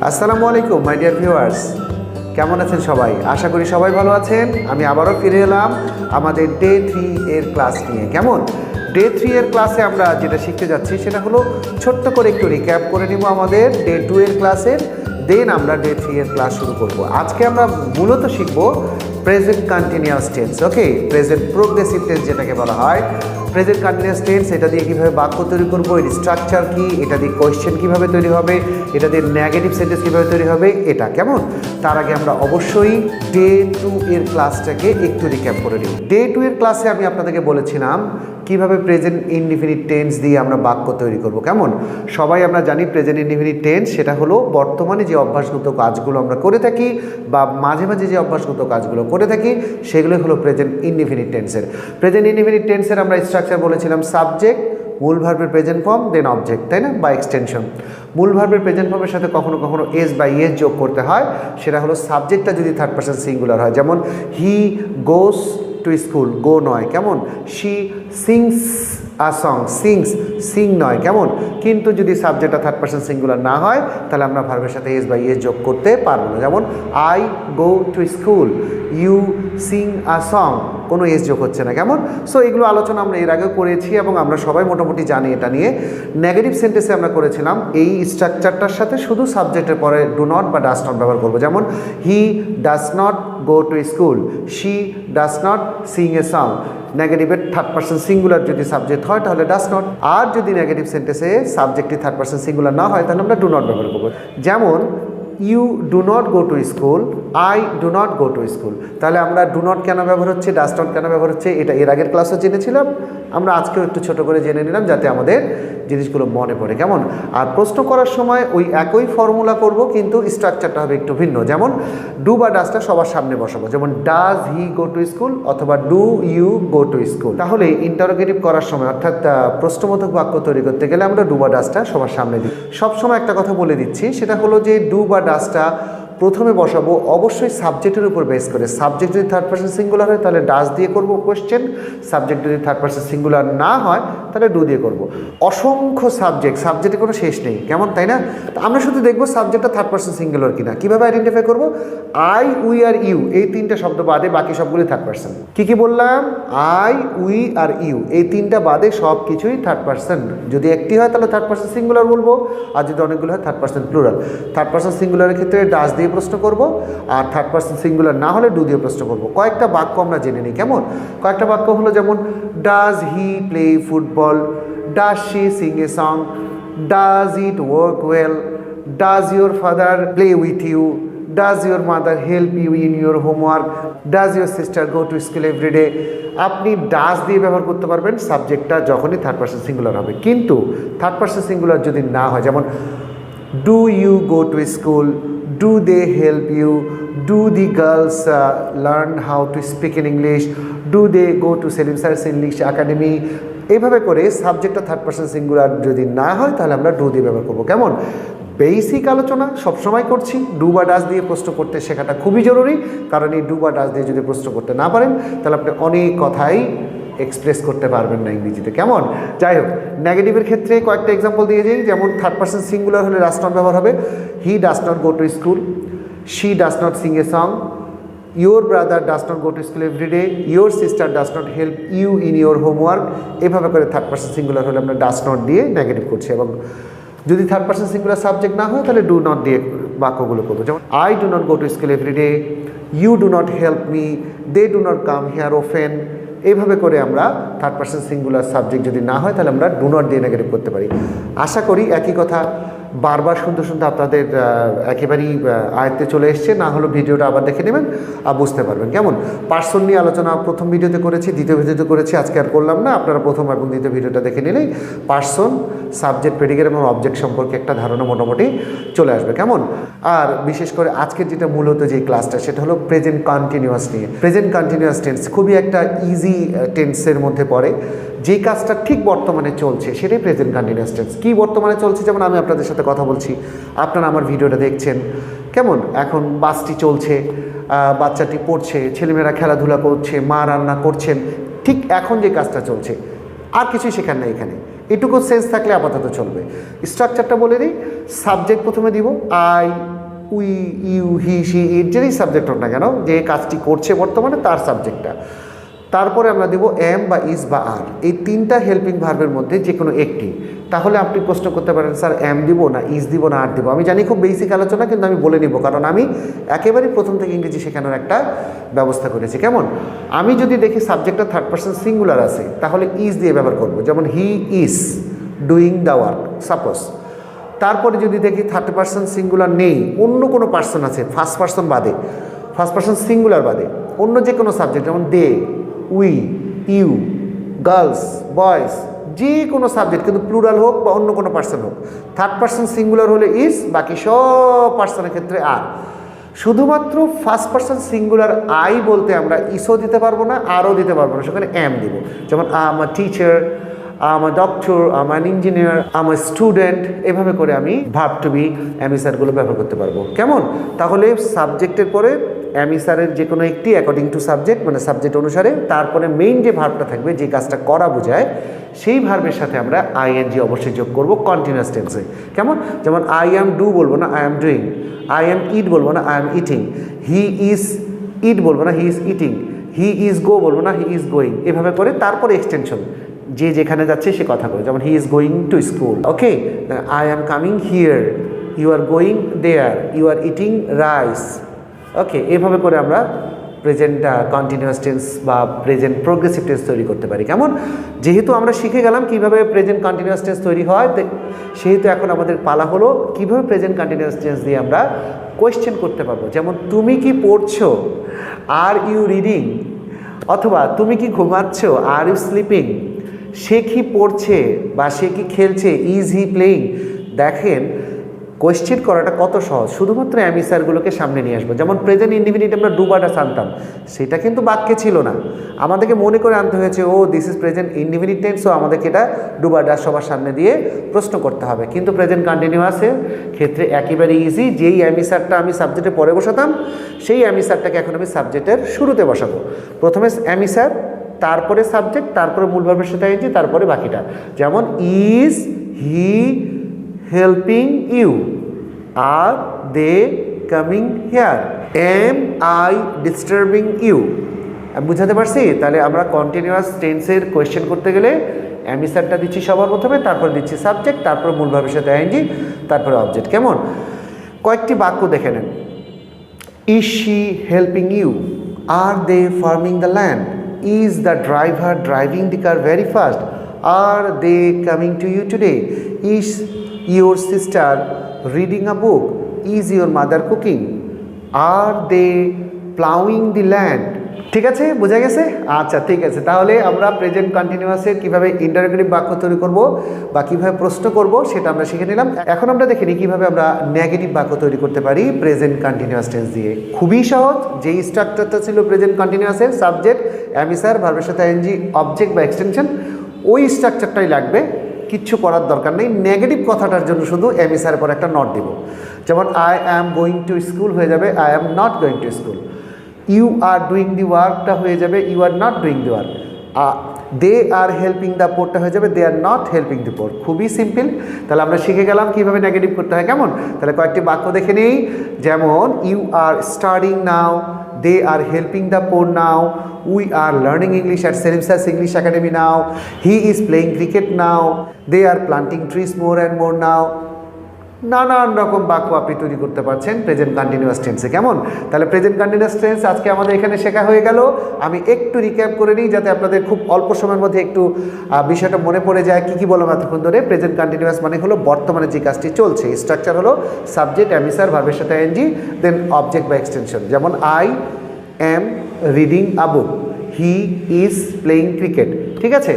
আসসালামু আলাইকুম মাই dear viewers, কেমন আছেন সবাই? আশা করি সবাই ভালো আছেন। আমি আবারও ফিরে এলাম আমাদের ডে 3 এর ক্লাস নিয়ে। কেমন? ডে 3 এর ক্লাসে আমরা যেটা শিখতে যাচ্ছি সেটা হলো ছোট্ট করে একটু রিক্যাপ করে নিব আমাদের ডে 2 এর ক্লাসের, দেন আমরা ডে 3 এর ক্লাস শুরু করব। আজকে আমরা মূলত শিখব প্রেজেন্ট কন্টিনিউয়াস টেন্স। ওকে, প্রেজেন্ট প্রোগ্রেসিভ টেন্স যেটাকে বলা হয়। প্রেজেন্ট কন্টিনিউয়াস টেন্স, এটা দিয়ে কীভাবে বাক্য তৈরি করবো, এর স্ট্রাকচার কী, এটা দিয়ে কোয়েশ্চেন কীভাবে তৈরি হবে, এটা দিয়ে নেগেটিভ সেন্টেন্স কীভাবে তৈরি হবে, এটা কেমন। তার আগে আমরা অবশ্যই ডে 2 এর ক্লাসটাকে একটু রিক্যাপ করে নিই। ডে 2 এর ক্লাসে আমি আপনাদেরকে বলেছিলাম কিভাবে প্রেজেন্ট ইনডিফিনিট টেন্স দিয়ে আমরা বাক্য তৈরি করব। কেমন? সবাই আমরা জানি প্রেজেন্ট ইনডিফিনিট টেন্স সেটা হলো বর্তমানে যে অভ্যাসগত কাজগুলো আমরা করে থাকি বা মাঝে মাঝে যে অভ্যাসগত কাজগুলো করে থাকি সেগুলো হলো প্রেজেন্ট ইনডিফিনিট টেন্সের। প্রেজেন্ট ইনডিফিনিট টেন্সের আমরা স্ট্রাকচার বলেছিলাম সাবজেক্ট, মূল ভার্বের প্রেজেন্ট ফর্ম, দেন অবজেক্ট, তাই না, বা এক্সটেনশন। মূল ভার্বের প্রেজেন্ট ফর্মের সাথে কখনো কখনো এস বা ইএস যোগ করতে হয়। সেটা হলো সাবজেক্টটা যদি থার্ড পারসন সিঙ্গুলার হয়, যেমন হি গোস টু স্কুল, গো নয়, কেমন। She sings a song, sings, Singh নয়, কেমন। কিন্তু যদি সাবজেক্টটা থার্ড পারসন সিঙ্গুলার না হয় তাহলে আমরা ভার্বের সাথে এস বা ইএস যোগ করতে পারবো না। যেমন I go to school, you sing a song, কোনো এস যোগ হচ্ছে না, কেমন। সো এগুলো আলোচনা আমরা এর আগেও করেছি এবং আমরা সবাই মোটামুটি জানি এটা নিয়ে। নেগেটিভ সেন্টেন্সে আমরা করেছিলাম এই স্ট্রাকচারটার সাথে শুধু সাবজেক্টের পরে ডু নট বা ডাস নট ব্যবহার করবো। যেমন he does not go to school, she does not sing a song. নেগেটিভের থার্ড পারসন সিঙ্গুলার যদি সাবজেক্ট হয় তাহলে ডাস নট, আর যদি নেগেটিভ সেন্টেন্সে সাবজেক্টটি থার্ড পারসন সিঙ্গুলার না হয় তাহলে আমরা ডু নট ব্যবহার করবো। যেমন you do not go to school, I do not go to school. তাহলে আমরা ডু নট কেন ব্যবহার হচ্ছে, ডাস নট কেন ব্যবহার হচ্ছে, এটা এর আগের ক্লাসও জেনেছিলাম। আমরা আজকেও একটু ছোট করে জেনে নিলাম যাতে আমাদের জিনিসগুলো মনে পড়ে, কেমন। আর প্রশ্ন করার সময় ওই একই ফর্মুলা করব কিন্তু স্ট্রাকচারটা হবে একটু ভিন্ন। যেমন ডু বা ডাসটা সবার সামনে বসাবো, যেমন does he go to school অথবা do you go to school. তাহলে ইন্টারোগেটিভ করার সময় অর্থাৎ প্রশ্নবোধক বাক্য তৈরি করতে গেলে আমরা ডু বা ডাসটা সবার সামনে দিই। সবসময় একটা কথা বলে দিচ্ছি, সেটা হলো যে ডু বা ডাসটা প্রথমে বসাবো অবশ্যই সাবজেক্টের উপর বেস করে। সাবজেক্ট যদি থার্ড পারসন সিঙ্গুলার হয় তাহলে ডাস দিয়ে করব কোয়েশ্চেন, সাবজেক্ট যদি থার্ড পারসন সিঙ্গুলার না হয় তাহলে ডু দিয়ে করব। অসংখ্য সাবজেক্টের কোনো শেষ নেই, কেমন, তাই না। আমরা শুধু দেখবো সাবজেক্টটা থার্ড পারসন সিঙ্গুলার কিনা। কীভাবে আইডেন্টিফাই করব? আই, উই আর ইউ, এই তিনটা শব্দ বাদে বাকি সবগুলি থার্ড পারসন। কী বললাম? আই, উই আর ইউ, এই তিনটা বাদে সব কিছুই থার্ড পারসন। যদি একটি হয় তাহলে থার্ড পারসন সিঙ্গুলার বলবো, আর যদি অনেকগুলো হয় third person plural. Third person সিঙ্গুলারের ক্ষেত্রে ডাস দিয়ে প্রশ্ন করব, আর থার্ড পারসন সিঙ্গুলার না হলে ডু দিয়ে প্রশ্ন করব। কয়েকটা বাক্য আমরা জেনে নিই, কেমন। কয়েকটা বাক্য হলো যেমন does he play football, does she sing a song, does it work well, does your father play with you, does your mother help you in your homework, does your sister go to school everyday. আপনি does দিয়ে ব্যবহার করতে পারবেন সাবজেক্টটা যখনই third person singular হবে। কিন্তু third person singular যদি না হয়, যেমন do you go to school, do they help you, do the girls learn how to speak in English, do they go to Selim Sir's English Academy। এইভাবে করে সাবজেক্টটা third person singular যদি না হয় তাহলে আমরা ডু দিয়ে ব্যবহার করবো, কেমন। বেসিক আলোচনা সবসময় করছি, ডু বা ডাস দিয়ে প্রশ্ন করতে শেখাটা খুবই জরুরি। কারণ এই ডু বা ডাস দিয়ে যদি প্রশ্ন করতে না পারেন তাহলে আপনি অনেক কথাই এক্সপ্রেস করতে পারবেন না ইংরেজিতে, কেমন। যাই হোক, নেগেটিভের ক্ষেত্রে কয়েকটা এক্সাম্পল দিয়ে যাই। যেমন থার্ড পারসন সিঙ্গুলার হলে ডাস নট ব্যবহার হবে। He does not go to school, she does not sing a song, your brother does not go to school everyday, your sister does not help you in your homework. এভাবে করে third person singular হলে আমরা does not দিয়ে negative করছি। এবং যদি third person singular subject না হয় তাহলে ডু নট দিয়ে বাক্যগুলো করবো। যেমন I do not go to school everyday, you do not help me, they do not come here often. এইভাবে করে আমরা থার্ড পারসন সিঙ্গুলার সাবজেক্ট যদি না হয় তাহলে আমরা ডু নট দিয়ে নেগেটিভ করতে পারি। আশা করি একই কথা বারবার শুনতে শুনতে আপনাদের একেবারেই আয়ত্তে চলে এসছে। না হলে ভিডিওটা আবার দেখে নেবেন আর বুঝতে পারবেন, কেমন। পার্সন নিয়ে আলোচনা প্রথম ভিডিওতে করেছি, দ্বিতীয় ভিডিওতে করেছি, আজকে আর করলাম না। আপনারা প্রথম এবং দ্বিতীয় ভিডিওটা দেখে নিলেই পার্সন, সাবজেক্ট, প্রেডিকেট এবং অবজেক্ট সম্পর্কে একটা ধারণা মোটামুটি চলে আসবে, কেমন। আর বিশেষ করে আজকের যেটা মূলত যে ক্লাসটা সেটা হলো প্রেজেন্ট কন্টিনিউয়াস নিয়ে। প্রেজেন্ট কন্টিনিউয়াস টেন্স খুবই একটা ইজি টেন্সের মধ্যে পড়ে। যে কাজটা ঠিক বর্তমানে চলছে সেটাই প্রেজেন্ট কন্টিনিউয়াস টেন্স। কী বর্তমানে চলছে? যেমন আমি আপনাদের সাথে কথা বলছি, আপনারা আমার ভিডিওটা দেখছেন, কেমন। এখন বাসটি চলছে, বাচ্চাটি পড়ছে, ছেলেমেয়েরা খেলাধুলা করছে, মা রান্না করছেন, ঠিক এখন যে কাজটা চলছে, আর কিছুই শেখার নেই এখানে। এটুকু সেন্স থাকলে আপাতত চলবে। স্ট্রাকচারটা বলে দিই, সাবজেক্ট প্রথমে দিব, I, we, you, he, she, it, যেই সাবজেক্ট হোক না কেন, যে কাজটি করছে বর্তমানে তার সাবজেক্টটা। তারপরে আমরা দিব এম বা ইজ বা আর, এই তিনটা হেল্পিং ভার্বের মধ্যে যে কোনো একটি। তাহলে আপনি প্রশ্ন করতে পারেন স্যার এম দিব না ইজ দিব না আর দিব। আমি জানি খুব বেসিক আলোচনা, কিন্তু আমি বলে নিব, কারণ আমি একেবারেই প্রথম থেকে ইংরেজি শেখানোর একটা ব্যবস্থা করেছি। কেমন? আমি যদি দেখি সাবজেক্টটা থার্ড পারসন সিঙ্গুলার আছে, তাহলে ইজ দিয়ে ব্যবহার করব, যেমন he is doing the work suppose. তারপরে যদি দেখি থার্ড পারসন সিঙ্গুলার নেই, অন্য কোনো পার্সন আছে ফার্স্ট পারসন বাদে, ফার্স্ট পারসন সিঙ্গুলার বাদে অন্য যে কোনো সাবজেক্ট, যেমন দে, উই, ইউ, গার্লস, বয়েজ, যে কোনো সাবজেক্ট, কিন্তু প্লুরাল হোক বা অন্য কোনো পার্সন হোক, থার্ড পার্সন সিঙ্গুলার হলে ইজ, বাকি সব পার্সনের ক্ষেত্রে আর। শুধুমাত্র ফার্স্ট পার্সন সিঙ্গুলার আই বলতে আমরা ইসও দিতে পারবো না, আরও দিতে পারবো না, সেখানে এম দিব। যেমন I'm a teacher, I'm a doctor, I'm an engineer, I'm a student, এভাবে করে আমি ভার্ব টু বি অ্যামিসারগুলো ব্যবহার করতে পারবো। কেমন? তাহলে সাবজেক্টের পরে অ্যামিসারের যে কোনো একটি অ্যাকর্ডিং টু সাবজেক্ট, মানে সাবজেক্ট অনুসারে, তারপরে মেইন যে ভার্বটা থাকবে, যে কাজটা করা বোঝায়, সেই ভার্বের সাথে আমরা আইএনজি অবশ্যই যোগ করবো কন্টিনিউয়াস টেন্সে। কেমন? যেমন আই অ্যাম ডু বলবো না, I am doing. I am eat বলবো না, I am eating. He is eat বলবো না, he is eating. He is go বলবো না, হি ইজ গোয়িং। এভাবে করে তারপরে এক্সটেনশন, যে যেখানে যাচ্ছে সে কথা বলে, যেমন he is going to school. Okay, I am coming here, you are going there, you are eating rice. Okay, এভাবে করে আমরা প্রেজেন্ট কন্টিনিউয়াস টেন্স বা প্রেজেন্ট প্রোগ্রেসিভ টেন্স তৈরি করতে পারি। কেমন? যেহেতু আমরা শিখে গেলাম কিভাবে প্রেজেন্ট কন্টিনিউয়াস টেন্স তৈরি হয়, সেহেতু এখন আমাদের পালা হলো কিভাবে প্রেজেন্ট কন্টিনিউয়াস টেন্স দিয়ে আমরা কোয়েশ্চেন করতে পারবো। যেমন তুমি কি পড়ছো, আর ইউ রিডিং, অথবা তুমি কি ঘুমাচ্ছ, আর ইউ স্লিপিং। সে কি পড়ছে বা সে কি খেলছে, ইজ হি প্লেয়িং। দেখেন কোয়েশ্চেন করাটা কত সহজ, শুধুমাত্র অ্যামিসারগুলোকে সামনে নিয়ে আসবো। যেমন প্রেজেন্ট ইনডিফিনিট আমরা ডুবাটা আনতাম, সেটা কিন্তু বাক্যে ছিল না, আমাদেরকে মনে করে আনতে হয়েছে, ও this is present indefinite tense, so আমাদেরকে এটা ডুবাটা সবার সামনে দিয়ে প্রশ্ন করতে হবে। কিন্তু প্রেজেন্ট কন্টিনিউয়াসের ক্ষেত্রে একেবারে ইজি, যেই অ্যামিসারটা আমি সাবজেক্টে পরে বসাতাম, সেই অ্যামিসারটাকে এখন আমি সাবজেক্টের শুরুতে বসাবো। প্রথমে অ্যামিসার, তারপরে সাবজেক্ট, তারপরে মূল ভার্বের সাথে আইনজি, তারপরে বাকিটা। যেমন is he helping you, are they coming here, am I disturbing you. আমি বুঝাতে পারছি? তাহলে আমরা কন্টিনিউয়াস টেন্সের কোয়েশ্চেন করতে গেলে অ্যামিসারটা দিচ্ছি সবার প্রথমে, তারপর দিচ্ছি সাবজেক্ট, তারপর মূল ভার্বের সাথে আইনজি, তারপরে অবজেক্ট। কেমন? কয়েকটি বাক্য দেখে নেন। Is she helping you, are they farming the land, is the driver driving the car very fast, are they coming to you today, is your sister reading a book, is your mother cooking, are they ploughing the land. ঠিক আছে, বোঝা গেছে? আচ্ছা, ঠিক আছে। তাহলে আমরা present কন্টিনিউয়াসের কীভাবে ইন্টারোগেটিভ বাক্য তৈরি করব বা কীভাবে প্রশ্ন করব সেটা আমরা শিখে নিলাম। এখন আমরা দেখে নিই কীভাবে আমরা নেগেটিভ বাক্য তৈরি করতে পারি প্রেজেন্ট কন্টিনিউয়াস টেন্স দিয়ে। খুবই সহজ। যেই স্ট্রাকচারটা ছিল প্রেজেন্ট কন্টিনিউয়াসের, সাবজেক্ট, অ্যামিসার, ভার্বের সাথে আইএনজি, অবজেক্ট বা এক্সটেনশন, ওই স্ট্রাকচারটাই লাগবে, কিচ্ছু করার দরকার নেই। নেগেটিভ কথাটার জন্য শুধু অ্যামিসারের পর একটা নট দিব। যেমন I am going to school হয়ে যাবে I am not going to school. You are doing the ওয়ার্কটা হয়ে যাবে you are not doing the work. They are helping the পোরটা হয়ে যাবে দে আর নট হেল্পিং দি পোর। খুবই সিম্পল। তাহলে আমরা শিখে গেলাম কীভাবে নেগেটিভ করতে হয়। কেমন? তাহলে কয়েকটি বাক্য দেখে নিই। যেমন you are studying now, they are helping the poor now, we are learning English at সেলিমসাস English academy now, he is playing cricket now, they are planting trees more and more now. নানান রকম বাক্য আপনি তৈরি করতে পারছেন present continuous টেন্সে। কেমন? তাহলে প্রেজেন্ট কন্টিনিউয়াস টেন্স আজকে আমাদের এখানে শেখা হয়ে গেল। আমি একটু রিক্যাপ করে নিই যাতে আপনাদের খুব অল্প সময়ের মধ্যে একটু বিষয়টা মনে পড়ে যায়। কী কী বললাম এতক্ষণ ধরে? প্রেজেন্ট কন্টিনিউয়াস মানে হলো বর্তমানে যে কাজটি চলছে। স্ট্রাকচার হলো সাবজেক্ট, অ্যামিসার, ভার্বের সাথে আইএনজি, দেন অবজেক্ট বা এক্সটেনশন। যেমন I am reading a book, he is playing cricket. ঠিক আছে?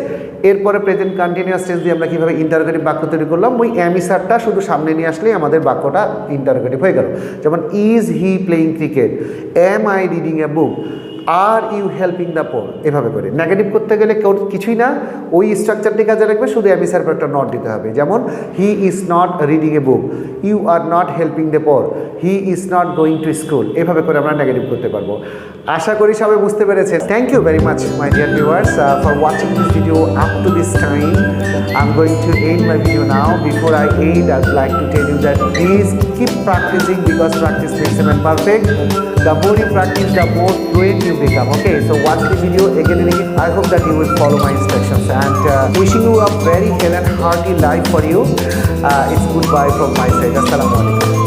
এরপরে প্রেজেন্ট কন্টিনিউয়াস টেন্স দিয়ে আমরা কীভাবে ইন্টারোগেটিভ বাক্য তৈরি করলাম, ওই অ্যামিসারটা শুধু সামনে নিয়ে আসলেই আমাদের বাক্যটা ইন্টারোগেটিভ হয়ে গেল। যেমন is he playing cricket, am I reading a book, are you helping the poor, এভাবে করে। নেগেটিভ করতে গেলে কিছুই না, ওই স্ট্রাকচারটি কাজে রাখবে, শুধু অ্যাবিসার পর একটা নট দিতে হবে। যেমন he is not reading a book, you are not helping the poor, he is not going to school, এভাবে করে আমরা নেগেটিভ করতে পারবো। আশা করি সবাই বুঝতে পেরেছেন। Thank you very much my dear viewers for watching this video up to this time. I am going to end my video now. Before I end, I would like to tell you that please keep practicing, because practice makes a man perfect. The more you practice, the more fluent you become. Okay, so watch the video again and again. I hope that you will follow my instructions, and wishing you a very healthy and hearty life for you. It's goodbye from my side. Assalamu alaikum.